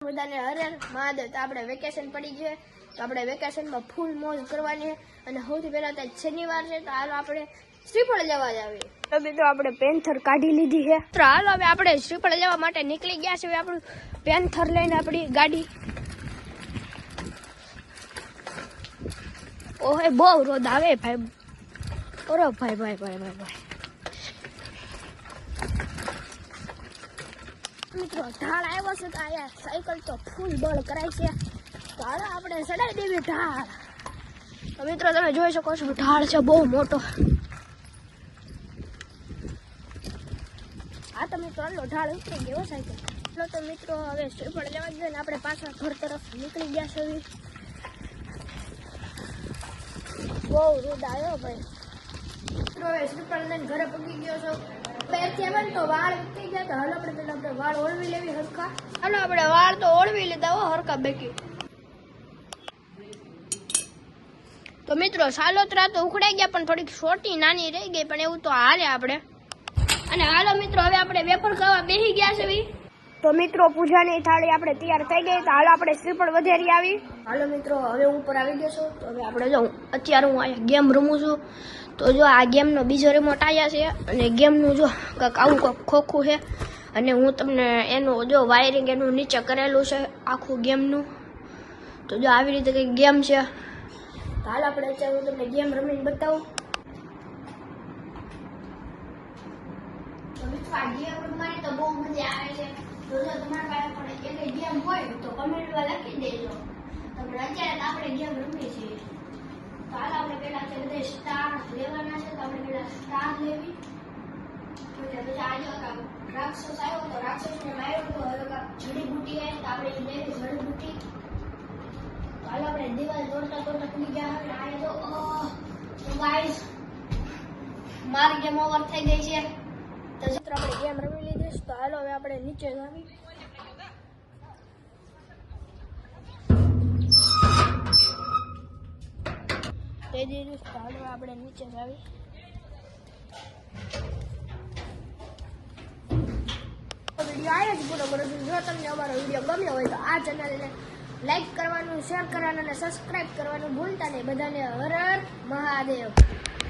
બધાને હરે મહાદેવ. તો આપણે વેકેશન પડી ગયું તો આપણે વેકેશનમાં ફૂલ મોજ કરવાની છે. અને સૌથી પહેલા તો શનિવાર છે તો હાલો આપણે શ્રીફળ લેવા જ આવીએ. તો મિત્રો આપણે પેન્થર કાઢી લીધી છે. તો હાલો હવે આપણે શ્રીફળ લેવા માટે નીકળી ગયા છે. આપણું પેન્થર લઈને આપણી ગાડી. ઓહે બહુ રોદ આવે ભાઈ. ઓરો ભાઈ ભાઈ ભાઈ ભાઈ ભાઈ મિત્રો ઢાળ આવ્યો છે તો અહીંયા સાયકલ તો ફૂલ બળ કરાય છે. તો હાલો આપણે ચડાવી દેવી ઢાળ. તો મિત્રો તમે જોઈ શકો છો ઢાળ છે બહુ મોટો. હા તો મિત્રો ઢાળ ઉતરી ગયો સાયકલ. તો મિત્રો હવે શ્રીફળ લેવા જોઈએ ને આપણે પાછા ઘર તરફ નીકળી ગયા છે. બહુ રોદ આવ્યો ભાઈ. મિત્રો હવે શ્રીફળ લઈને ઘરે પગી ગયો છો. પેરથી આવે ને તો વાળ ઉતરી ગયા. તો હાલો આપણે પેલા આપણે વાળ ઓળવી લેવી હરખા. હાલો આપણે વાળ તો ઓળવી લીધા હો હરખા બેકી. તો મિત્રો સાલોતરા તો ઉખડાઈ ગયા પણ થોડીક છોટી નાની રહી ગઈ પણ એવું તો હાલે આપણે. અને હાલો મિત્રો હવે આપણે વેફર ખાવા બેસી ગયા છે. તો મિત્રો પૂજાની થાળી આપણે તૈયાર થઈ ગઈ. તો હાલો આપણે શ્રીફળ વધેરી આવી. હાલો મિત્રો હવે હું ઉપર આવી ગયો છું. તો હવે આપણે જો અત્યારે હું અહીંયા ગેમ રમું છું. તો જો આ ગેમનો બીજો રિમોટ આવ્યા છે અને ગેમનું જો કંઈક આવું કંઈક ખોખું છે. અને હું તમને એનું જો વાયરિંગ એનું નીચે કરેલું છે આખું ગેમનું. તો જો આવી રીતે કંઈક ગેમ છે. તો હાલ આપણે અત્યારે હું તમને ગેમ રમીને બતાવું. તો મિત્રો આ ગેમ રમવાની તો બહુ મજા આવે છે. તો જો તમારા પાસે પણ એક ગેમ હોય તો કમેન્ટમાં લખી દેજો. તમને અત્યારે આપણે ગેમ રમીએ છીએ. તો હાલ આપણે પહેલા છે બધે સ્ટાર લેવાના છે. તો આપણે પહેલા સ્ટાર લેવી. પછી આજે રાક્ષસ આવ્યો તો રાક્ષસને માર્યો તો હવે જડીબુટી આવી તો આપણે લેવી જડીબુટી. તો હાલ આપણે દિવાલ તોડતા તોડતા પૂરી ગયા. અને આ તો ગાઈસ મારી ગેમ ઓવર થઈ ગઈ છે. તો મિત્રો આપણે ગેમ રમી લીધી. તો હાલો હવે આપણે નીચે આવી. તે દીધું. તો હાલો આપણે નીચે આવી. વિડીયો આવ્યો જ પૂરો કરો. જો તમને અમારો વિડીયો ગમ્યો હોય તો આ ચેનલને લાઈક કરવાનું, શેર કરવાનું અને સબસ્ક્રાઈબ કરવાનું ભૂલતા નહીં. બધાને હર હર મહાદેવ.